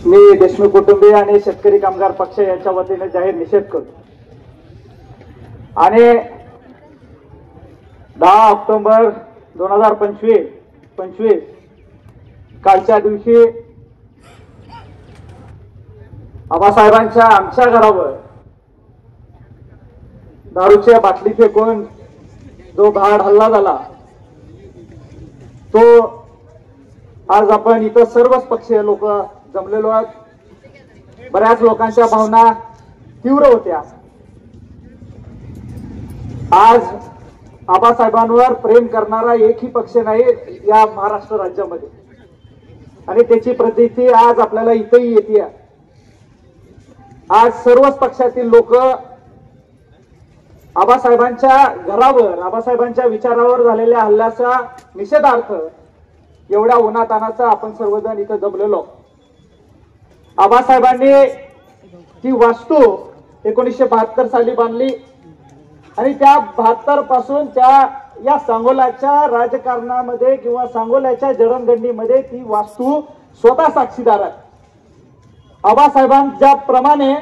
मी देशमुख कुटुंबीय आणि शेतकरी कामगार पक्ष यांच्या वतीने जाहीर निषेध करतो। आणि 10 ऑक्टोबर 2025 कालच्या दिवशी आबासाहेबांच्या आमच्या घरावर दारूच्या बाटली फेकून जो भ्याड हल्ला झाला तो आज आपण इथं सर्वच पक्षीय लोक जमलेलो आहोत। बऱ्याच लोकांच्या भावना तीव्र होत्या। आज आबासाहेबांवर प्रेम करणारा एकही पक्ष नाही या महाराष्ट्र राज्यामध्ये आणि त्याची प्रतीती आज आपल्याला इथेही येते। आज सर्वच पक्षातील लोक आबासाहेबांच्या घरावर आबासाहेबांच्या विचारावर झालेल्या हल्ल्याचा निषेधार्थ एवढ्या उन्हातानाचा आपण सर्वजण इथं जमलेलो। आबासाहेबांनी ती वास्तू 1972 साली बांधली आणि त्या 72 पासून त्या या सांगोल्याच्या राजकारणामध्ये किंवा सांगोल्याच्या जडणघडणीमध्ये ती वास्तू स्वतः साक्षीदार आहे। आबासाहेबांच्या प्रमाणे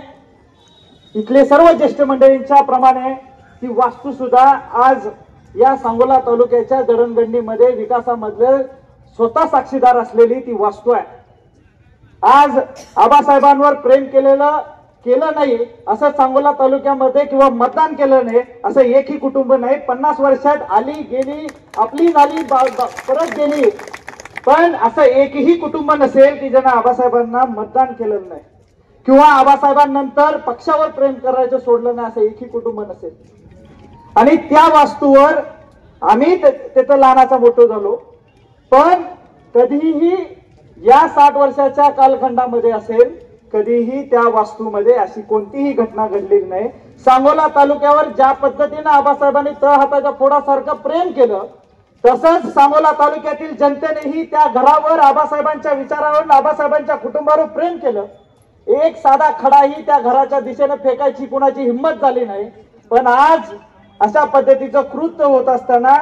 इथले सर्व ज्येष्ठ मंडळींच्या प्रमाणे ती वास्तू सुद्धा आज या सांगोला तालुक्याच्या जडणघडणीमध्ये विकासामध्ये स्वतः साक्षीदार असलेली ती वास्तू आहे। आज आबासाहेबांवर प्रेम केलं नाही असं सांगोला तालुक्यामध्ये किंवा मतदान केलं नाही असं एकही कुटुंब नाही। 50 वर्षात आली गेली आपली झाली परत गेली पण असं एकही कुटुंब नसेल की ज्यानं आबासाहेबांना मतदान केलं नाही किंवा आबासाहेबांनंतर पक्षावर प्रेम करायचं सोडलं नाही असं एकही कुटुंब नसेल। आणि त्या वास्तूवर आम्ही तिथं लहानाचा मोठं झालो पण कधीही या 60 वर्षाच्या कालखंडामध्ये असेल कधीही त्या वास्तूमध्ये अशी कोणतीही घटना घडली नाही। सांगोला तालुक्यावर ज्या पद्धतीने आबासाहेबांनी तळहाताच्या फोडासारखं प्रेम केलं तसंच सांगोला तालुक्यातील जनतेनेही त्या घरावर आबासाहेबांच्या विचारावर आबासाहेबांच्या कुटुंबावर प्रेम केलं। एक साधा खडाही त्या घराच्या दिशेने फेकायची कुणाची हिंमत झाली नाही। पण आज अशा पद्धतीचं कृत्य होत असताना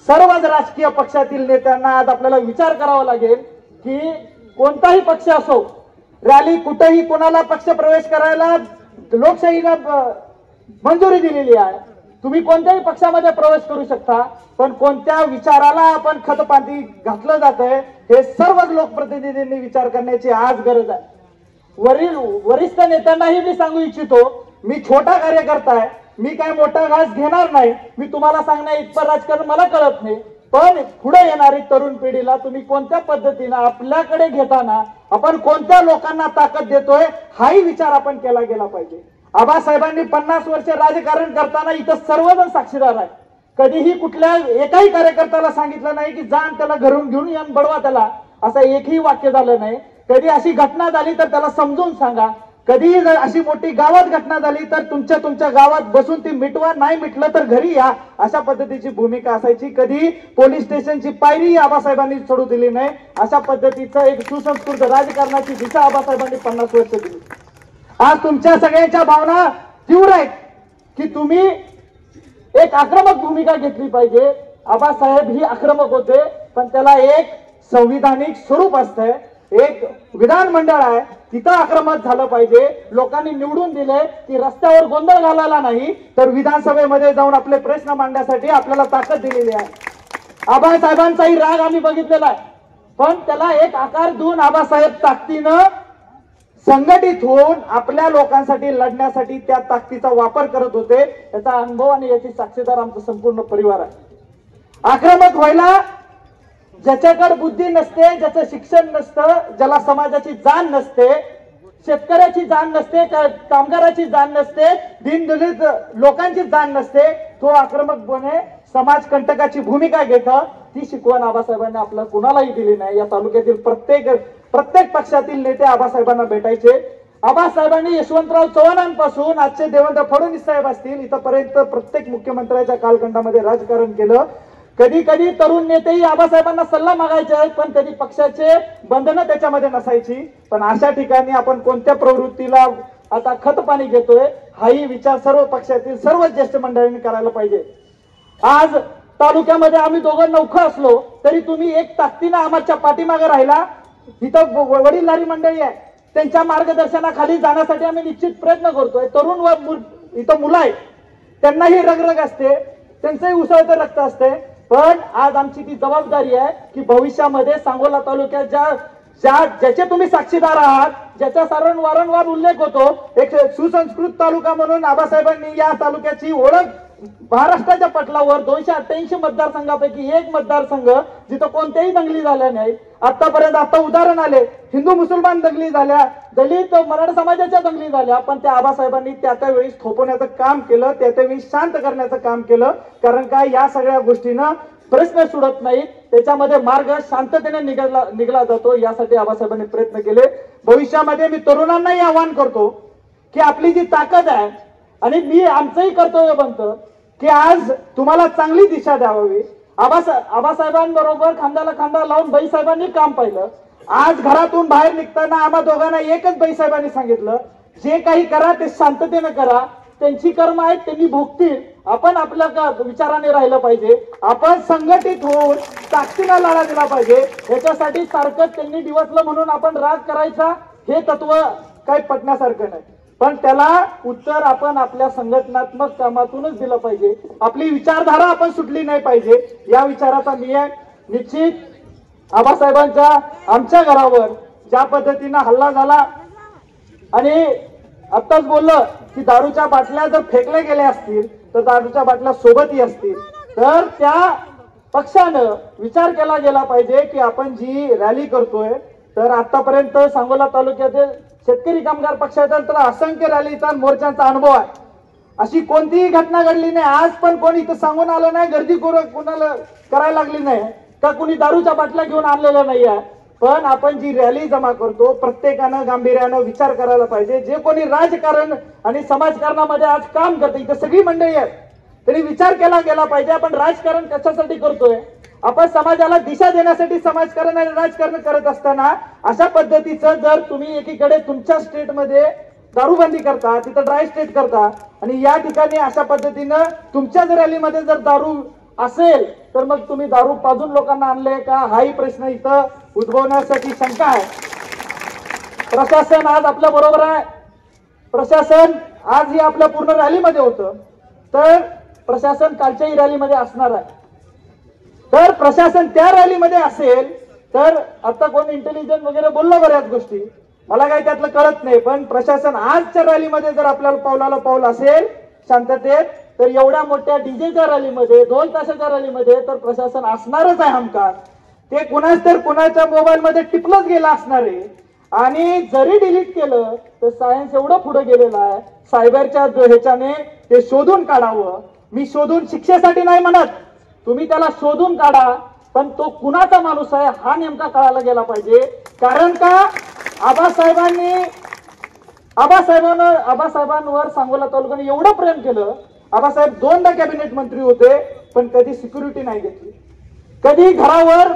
सर्वच राजकीय पक्षातील नेत्यांना आज आपल्याला विचार करावा लागेल की कोणताही पक्ष असो रॅली कुठेही कोणाला पक्ष प्रवेश करायला लोकशाहीनं मंजुरी दिलेली आहे। तुम्ही कोणत्याही पक्षामध्ये प्रवेश करू शकता पण कोणत्या विचाराला आपण खतपाणी घातलं जातंय हे सर्वच लोकप्रतिनिधींनी विचार करण्याची आज गरज आहे। वरिष्ठ नेत्यांनाही मी सांगू इच्छितो मी छोटा कार्यकर्ता आहे मी काय मोठा घास घेणार नाही। मी तुम्हाला सांगण्या इतकं राजकारण मला कळत नाही पण पुढे येणारी तरुण पिढीला तुम्ही कोणत्या पद्धतीने आपल्याकडे घेताना आपण कोणत्या लोकांना ताकद देतोय हाही विचार आपण केला गेला पाहिजे। आबासाहेबांनी 50 वर्ष राजकारण करताना इथं सर्वजण साक्षीदार आहे। कधीही कुठल्या एकाही कार्यकर्त्याला सांगितलं नाही की जाण त्याला घरून घेऊन या बडवा त्याला असं एकही वाक्य झालं नाही। कधी अशी घटना झाली तर त्याला समजून सांगा। कधीही जर अशी मोठी गावात घटना झाली तर तुमच्या गावात बसून ती मिटवा नाही मिटलं तर घरी या अशा पद्धतीची भूमिका असायची। कधी पोलीस स्टेशनची पायरी आबासाहेबांनी सोडू दिली नाही। अशा पद्धतीचं एक सुसंस्कृत राजकारणाची दिशा आबासाहेबांनी 50 वर्ष दिली। आज तुमच्या सगळ्यांच्या भावना तीव्र आहेत की तुम्ही एक आक्रमक भूमिका घेतली पाहिजे। आबासाहेब ही आक्रमक होते पण त्याला एक संविधानिक स्वरूप असतंय एक विधानमंडळ आहे तिथं आक्रमक झालं पाहिजे। लोकांनी निवडून दिले की रस्त्यावर गोंधळ घालायला नाही तर विधानसभेमध्ये जाऊन आपले प्रश्न मांडण्यासाठी आपल्याला ताकद दिलेली आहे। आबासाहेबांचाही राग आम्ही बघितलेला आहे पण त्याला एक आकार देऊन आबासाहेब ताकदीनं संघटित होऊन आपल्या लोकांसाठी लढण्यासाठी त्या ताकदीचा वापर करत होते। याचा अनुभव आणि याची साक्षीदार आमचा संपूर्ण परिवार आहे। आक्रमक व्हायला ज्याच्याकडे बुद्धी नसते ज्याचं शिक्षण नसतं ज्याला समाजाची जाण नसते शेतकऱ्याची जाण नसते कामगाराची जाण नसते दीनदलित लोकांची जाण नसते तो आक्रमकपणे समाज कंटकाची भूमिका घेतं। ती शिकवण आबासाहेबांनी आपल्याला कुणालाही दिली नाही। या तालुक्यातील प्रत्येक पक्षातील नेते आबासाहेबांना भेटायचे। आबासाहेबांनी यशवंतराव चव्हाणांपासून आजचे देवेंद्र फडणवीस साहेब असतील इथपर्यंत प्रत्येक मुख्यमंत्र्यांच्या कालखंडामध्ये राजकारण केलं। कधी कधी तरुण नेतेही आबासाहेबांना सल्ला मागायचे आहेत पण कधी पक्षाचे बंधनं त्याच्यामध्ये नसायची। पण अशा ठिकाणी आपण कोणत्या प्रवृत्तीला आता खतपाणी घेतोय हाही विचार सर्व पक्षातील सर्व ज्येष्ठ मंडळींनी करायला पाहिजे। आज तालुक्यामध्ये आम्ही दोघं नौखं असलो तरी तुम्ही एक ताकदीने आमच्या पाठीमागे राहिला। इथं वडीलधारी मंडळी आहे त्यांच्या मार्गदर्शनाखाली जाण्यासाठी आम्ही निश्चित प्रयत्न करतोय. तरुण व इथं मुलं आहेत, त्यांनाही रगरग असते, त्यांचंही उसळतं रक्त असते. पण आज आमची ती जबाबदारी आहे की भविष्यामध्ये सांगोला तालुक्यात ज्याचे तुम्ही साक्षीदार आहात, ज्याचा वारंवार उल्लेख होतो, एक सुसंस्कृत तालुका म्हणून आबासाहेबांनी या तालुक्याची ओळख महाराष्ट्राच्या पटलावर 288 मतदारसंघापैकी एक मतदारसंघ जिथं कोणत्याही दंगली झाल्या नाही. आतापर्यंत आता उदाहरण आले, हिंदू मुसलमान दंगली झाल्या, दलित मराठा समाजाच्या दंगली झाल्या, पण त्या आबासाहेबांनी त्यावेळी थोपवण्याचं काम केलं, त्यावेळी शांत करण्याचं काम केलं. कारण काय, या सगळ्या गोष्टीनं प्रश्न सुटत नाहीत, त्याच्यामध्ये मार्ग शांततेने निघाला जातो. यासाठी आबासाहेबांनी प्रयत्न केले. भविष्यामध्ये मी तरुणांनाही आवाहन करतो की आपली जी ताकद आहे आणि मी आमचंही कर्तव्य बनतं की आज तुम्हाला चांगली दिशा द्यावी. आबासाहेबांबरोबर खांद्याला खांदा लावून बाईसाहेबांनी काम पाहिलं. आज घरातून बाहेर निघताना आम्हा दोघांना एकच बाईसाहेबांनी सांगितलं, जे काही करा ते शांततेने करा. त्यांची कर्म आहेत, त्यांनी भोगतील. आपण आपल्या विचाराने राहिलं पाहिजे. आपण संघटित होऊन ताकदीला लढा दिला पाहिजे. याच्यासाठी सारखं त्यांनी दिवसलं म्हणून आपण राग करायचा, हे तत्व काही पटण्यासारखं नाही. पण त्याला उत्तर आपण आपल्या संघटनात्मक कामातूनच दिलं पाहिजे. आपली विचारधारा आपण सुटली नाही पाहिजे. या विचाराचा मी आहे. निश्चित आबासाहेबांच्या आमच्या घरावर ज्या पद्धतीनं हल्ला झाला आणि आत्ताच बोललं की दारूच्या बाटल्या जर फेकल्या गेल्या असतील तर दारूच्या बाटल्या सोबतही असतील, तर त्या पक्षानं विचार केला गेला पाहिजे की आपण जी रॅली करतोय, तर आतापर्यंत सांगोला तालुक्यातील शेतकरी कामगार पक्षाचा तर असंख्य रॅलीचा मोर्चांचा अनुभव आहे. अशी कोणतीही घटना घडली नाही. आज पण कोणी इथं सांगून आलं नाही, गर्दी कोणाला करायला लागली नाही का, कुणी दारूच्या बाटल्या घेऊन आणलेल्या नाही आहे. पण आपण जी रॅली जमा करतो, प्रत्येकानं गांभीर्यानं विचार करायला पाहिजे. जे कोणी राजकारण आणि समाजकारणामध्ये आज काम करते, इथं सगळी मंडळी आहेत, तरी विचार केला गेला पाहिजे आपण राजकारण कशासाठी करतोय. आपण समाजाला दिशा देण्यासाठी समाजकारण आणि राजकारण करत असताना अशा पद्धतीचं जर तुम्ही एकीकडे तुमच्या स्टेटमध्ये दारूबंदी करता, तिथं ड्राय स्टेट करता आणि या ठिकाणी अशा पद्धतीनं तुमच्या जर रॅलीमध्ये जर दारू असेल तर मग तुम्ही दारू पाजून लोकांना आणले का, हाही प्रश्न इथं उद्भवण्यासाठी शंका आहे. प्रशासन आज आपल्या बरोबर आहे. प्रशासन आज ही आपल्या पूर्ण रॅलीमध्ये होतं, तर प्रशासन कालच्याही रॅलीमध्ये असणार आहे. तर प्रशासन त्या रॅलीमध्ये असेल तर आता कोण इंटेलिजन्स वगैरे बोललं बऱ्याच गोष्टी, मला काही त्यातलं कळत नाही. पण प्रशासन आजच्या रॅलीमध्ये जर आपल्याला पावलाला पाऊल असेल शांततेत, तर एवढ्या मोठ्या डीजेच्या रॅलीमध्ये 2 तासाच्या रॅलीमध्ये तर प्रशासन असणारच आहे हमखास. ते कुणाच तर कुणाच्या मोबाईलमध्ये टिपलंच गेलं असणार आहे. आणि जरी डिलीट केलं तर सायन्स एवढं पुढे गेलेलं आहे, सायबरच्या ह्याच्याने ते शोधून काढावं. मी शोधून शिक्षेसाठी नाही म्हणत, तुम्ही त्याला शोधून काढा, पण तो कुणाचा माणूस आहे हा नेमका कळायला गेला पाहिजे. कारण का आबासाहेबांवर सांगोला तालुक्याने एवढं प्रेम केलं. आबासाहेब 2दा कॅबिनेट मंत्री होते, पण कधी सिक्युरिटी नाही घेतली. कधी घरावर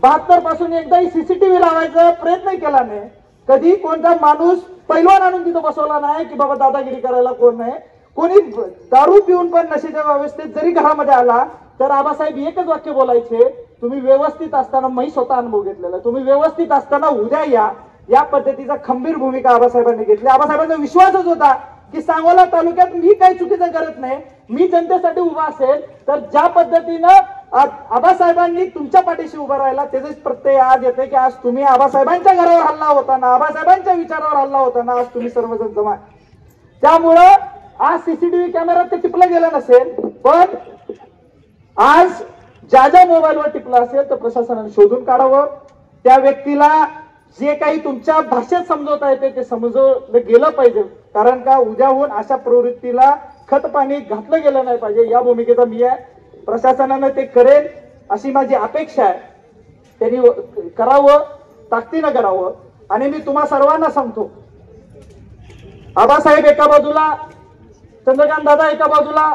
72 पासून एकदाही सीसीटीव्ही लावायचा प्रयत्न केला नाही. कधी कोणता माणूस पैलवान आणून तिथं बसवला नाही की बाबा दादागिरी करायला कोण नाही. कोणी दारू पिऊन पण नशेच्या अवस्थेत जरी घरामध्ये आला तर आबासाहेब एकच वाक्य बोलायचे, तुम्ही व्यवस्थित असताना, मी स्वतः अनुभव घेतलेला, तुम्ही व्यवस्थित असताना उद्या या. या पद्धतीचा खंबीर भूमिका आबासाहेबांनी घेतली. आबासाहेबांचा विश्वासच होता की सांगोला तालुक्यात मी काही चुकीचं करत नाही, मी जनतेसाठी उभा असेल तर ज्या पद्धतीनं आबासाहेबांनी तुमच्या पाठीशी उभा राहिला त्याचेच प्रत्यय आज येते की आज तुम्ही आबासाहेबांच्या घरावर हल्ला होताना, आबासाहेबांच्या विचारावर हल्ला होताना आज तुम्ही सर्वजण जमा. त्यामुळं आज सीसीटीव्ही कॅमेरा ते टिपलं गेलं नसेल, पण आज ज्या मोबाईलवर टिपलं असेल तर प्रशासनाने शोधून काढावं. त्या व्यक्तीला जे काही तुमच्या भाषेत समजवता येते ते समजवलं गेलं पाहिजे. कारण का उद्याहून अशा प्रवृत्तीला खत पाणी घातलं गेलं नाही पाहिजे. या भूमिकेचा मी आहे. प्रशासनानं ते करेल अशी माझी अपेक्षा आहे. त्यांनी करावं, ताकदीनं करावं. आणि मी तुम्हा सर्वांना सांगतो, आबासाहेब एका बाजूला, चंद्रकांत दादा एका बाजूला,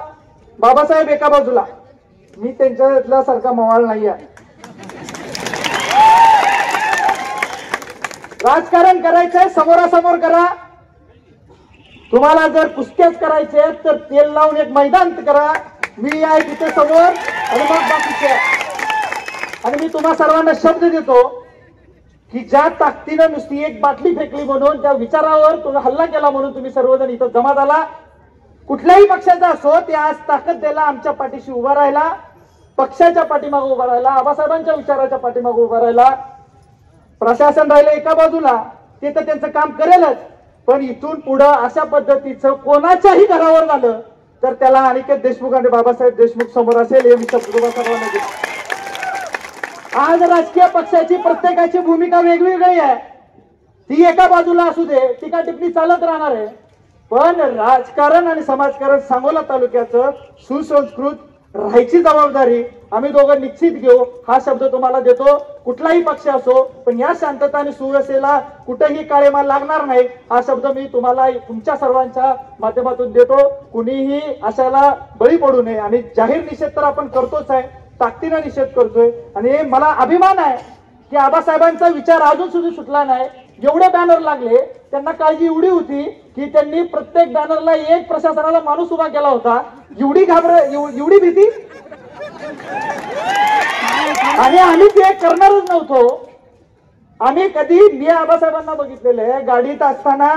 बाबासाहेब एका बाजूला, मी त्यांच्यातला सारखा मवाळ नाही आहे. राजकारण करायचंय समोरासमोर करा. तुम्हाला जर कुस्त्याच करायचे तर तेल लावून एक मैदान करा. मी आहे तिथे समोर आणि मग बाकीचे. आणि मी तुम्हा सर्वांना शब्द देतो की ज्या ताकदीनं नुसती एक बाटली फेकली म्हणून त्या विचारावर तुम्ही हल्ला केला म्हणून तुम्ही सर्वजण इथं जमा झाला, कुठल्याही पक्षाचा असो, ते आज ताकद द्यायला आमच्या पाठीशी उभा राहिला, पक्षाच्या पाठीमागे उभा राहिला, आबासाहेबांच्या विचाराच्या पाठीमागे उभा राहिला. प्रशासन राहिलं एका बाजूला, ते तर त्यांचं काम करेलच, पण इथून पुढे अशा पद्धतीचं कोणाच्याही घरावर झालं तर त्याला अनिकेत देशमुख आणि बाबासाहेब देशमुख समोर असेल हे मी सर्वांना देतो. आज राजकीय पक्षाची प्रत्येकाची भूमिका वेगवेगळी आहे, ती एका बाजूला असू दे, टीका टिप्पणी चालत राहणार आहे, पण राजकारण आणि समाजकारण सांगोला तालुक्याचं सुसंस्कृत राहायची जबाबदारी आम्ही दोघं निश्चित घेऊ. हा शब्द तुम्हाला देतो. कुठलाही पक्ष असो, पण या शांतता आणि सुव्यवस्थेला कुठेही काळेमार लागणार नाही हा शब्द मी तुम्हाला तुमच्या सर्वांच्या माध्यमातून देतो. कुणीही अशाला बळी पडू नये आणि जाहीर निषेध तर आपण करतोच आहे, ताकदीने निषेध करतोय. आणि मला अभिमान आहे की आबासाहेबांचा विचार अजून सुद्धा सुटला नाही. एवढे बॅनर लागले, त्यांना काळजी एवढी होती की त्यांनी प्रत्येक बॅनरला एक प्रशासनाला माणूस उभा केला होता. एवढी भीती, आणि आम्ही ते करणारच नव्हतो. आम्ही कधी, मी आबासाहेबांना बघितलेलं आहे गाडीत असताना,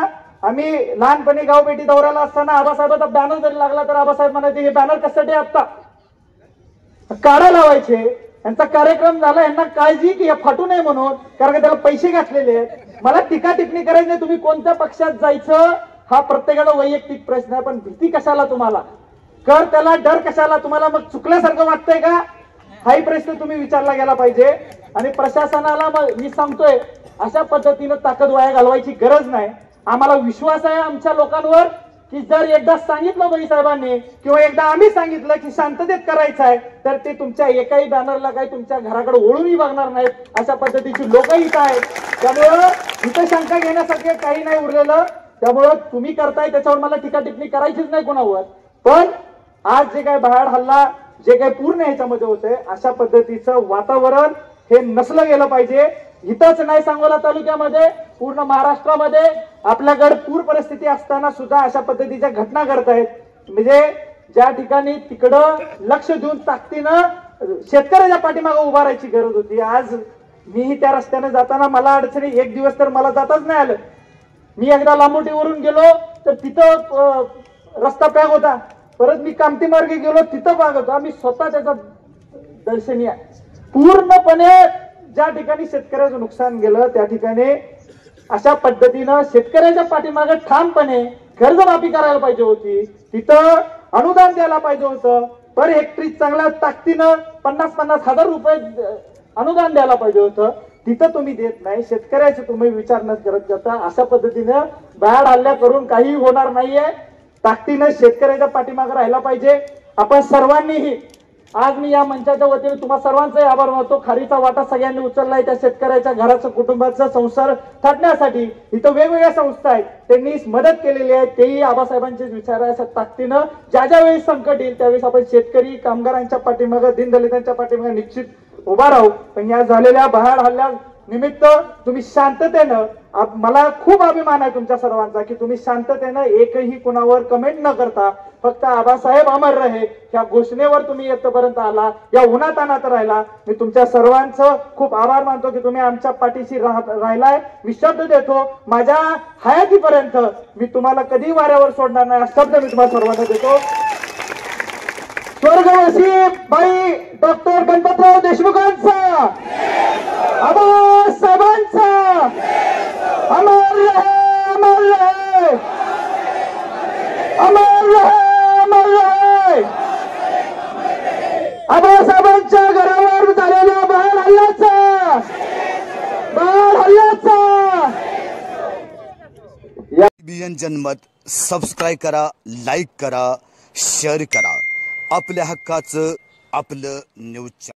आम्ही लहानपणी गावभेटी दौऱ्याला असताना आबासाहेबांचा बॅनर जरी लागला तर आबासाहेब म्हणायचे हे बॅनर कशासाठी आता काढा लावायचे. यांचा कार्यक्रम झाला, यांना काळजी की हे फाटू नये म्हणून, कारण त्याला पैसे घातलेले आहेत. मला टीका टिप्पणी करायची नाही, तुम्ही कोणत्या पक्षात जायचं हा प्रत्येकाला वैयक्तिक प्रश्न आहे, पण भीती कशाला तुम्हाला, कर त्याला डर कशाला तुम्हाला, मग चुकल्यासारखं वाटतंय का, हाही प्रश्न तुम्ही विचारला गेला पाहिजे. आणि प्रशासनाला मी सांगतोय अशा पद्धतीनं ताकद वाया घालवायची गरज नाही. आम्हाला विश्वास आहे आमच्या लोकांवर की जर एकदा सांगितलं बाई साहेबांनी किंवा एकदा आम्ही सांगितलं की शांततेत करायचं आहे तर ते तुमच्या एकाही बॅनरला काही तुमच्या घराकडे ओळूनही बघणार नाहीत. अशा पद्धतीची लोक इथं आहेत, त्यामुळं इथं शंका घेण्यासारखे काही नाही उरलेलं. त्यामुळं तुम्ही करताय त्याच्यावर मला टीका टिप्पणी करायचीच नाही कोणावर. पण आज जे काही भयाड हल्ला जे काही पूर्ण ह्याच्यामध्ये होतंय अशा पद्धतीचं वातावरण हे नसलं गेलं पाहिजे. इथंच नाही सांगोला तालुक्यामध्ये, पूर्ण महाराष्ट्रामध्ये आपल्याकडे पूर परिस्थिती असताना सुद्धा अशा पद्धतीच्या घटना घडत आहेत. म्हणजे ज्या ठिकाणी तिकडं लक्ष देऊन ताकदीनं शेतकऱ्याच्या पाठीमागे उभा राहायची गरज होती. आज मीही त्या रस्त्याने जाताना मला अडचणी, एक दिवस तर मला जाताच नाही आलं. मी एकदा लांबोटीवरून गेलो तर तिथं रस्ता पॅक होता, परत मी कामती मार्गे गेलो तिथं भाग होता. मी स्वतः त्याचा दर्शनी आहे. पूर्णपणे ज्या ठिकाणी शेतकऱ्याचं नुकसान गेलं त्या ठिकाणी अशा पद्धतीनं शेतकऱ्याच्या पाठीमागे ठामपणे कर्जमाफी करायला पाहिजे होती, तिथं अनुदान द्यायला पाहिजे होतं. पर हेक्टरी चांगल्या ताकदीनं 50,000 रुपये अनुदान द्यायला पाहिजे होतं, तिथं तुम्ही देत नाही. शेतकऱ्याचे तुम्ही विचार न करत जाता अशा पद्धतीनं भयाड हल्ला करून काही होणार नाहीये. ताकदीनं शेतकऱ्याच्या पाठीमागे राहायला पाहिजे. आपण सर्वांनीही, आज मी या मंचाच्या वतीने तुम्हा सर्वांचाही आभार मानतो. खारीचा वाटा सगळ्यांनी उचललाय त्या शेतकऱ्याच्या घराचं कुटुंबाचा संसार थाटण्यासाठी. इथं वेगवेगळ्या संस्था आहेत, त्यांनी मदत केलेली आहे, तेही आबासाहेबांचेच विचार आहे. अशा ताकदीनं ज्या ज्या वेळी संकट येईल त्यावेळेस आपण शेतकरी कामगारांच्या पाठीमागे, दीनदलितांच्या पाठीमागे निश्चित उभा राहू. पण या झालेल्या भयाड हल्ल्या निमित्त तुम्ही शांततेनं, मला खूप अभिमान आहे तुमच्या सर्वांचा की तुम्ही शांततेनं एकही कुणावर कमेंट न करता फक्त आबासाहेब अमर रहे ह्या घोषणेवर तुम्ही येतपर्यंत आला, या उन्हातानात राहिला. मी तुमच्या सर्वांचं खूप आभार मानतो की तुम्ही आमच्या पाठीशी राहिलाय. मी शब्द देतो माझ्या हयातीपर्यंत मी तुम्हाला कधी वाऱ्यावर सोडणार नाही, हा शब्द मी तुम्हाला सर्वांना देतो. स्वर्गवासी बाई डॉक्टर गणपतराव देशमुखांचा, आबासाहेबांचा अमर रहे, अमर रहे, अमर रहे, अमर रहे. आबासाहेबांच्या घरावर झालेल्या भयाड हल्ल्याचा जनमत सबस्क्राईब करा, लाईक करा, शेअर करा. आपल्या हक्काचं आपलं न्यूज.